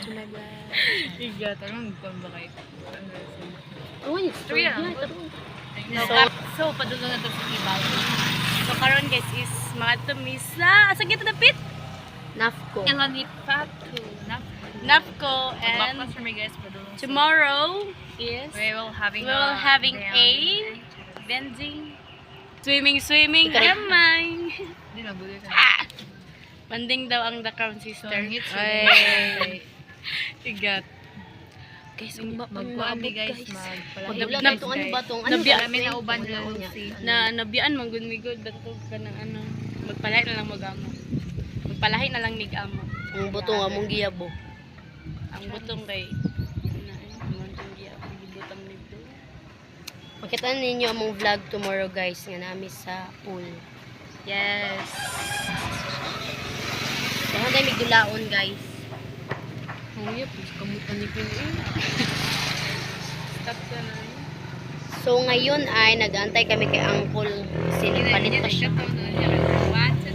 to my vlog. Iga, tarong kung ba kayo. Uy, Three yeah, lang. So, padulong na ito sa ibaw. so karon guys is mga tumisa. Asa kita dapit? Nafco. Elanit Fatu. Nafco and Baklas for me guys, padulong. tomorrow is We will having a bending, swimming, gamay. Hindi na, buloy ka. Banding daw ang The Crown Sister. Ay. Igat. Guys, Magkuami guys, Magdabdab magpalahit itong ano ba itong Nabi na uban na na nabiyaan magud-migod dato ka ng ano. Magpalahi na lang magamo. Magpalahi na lang nig-amo. Ang butong among giyabo. Ang butong kay among giyabo gibutang nito. Makita ninyo among vlog tomorrow guys nga nami sa pool. Yes. Dahan tayo migdulaon guys. Oh, yeah, kamutan ni Pin. Stop ka na. So ngayon ay nag-aantay kami kay Uncle. Sinipalit pa siya. Water.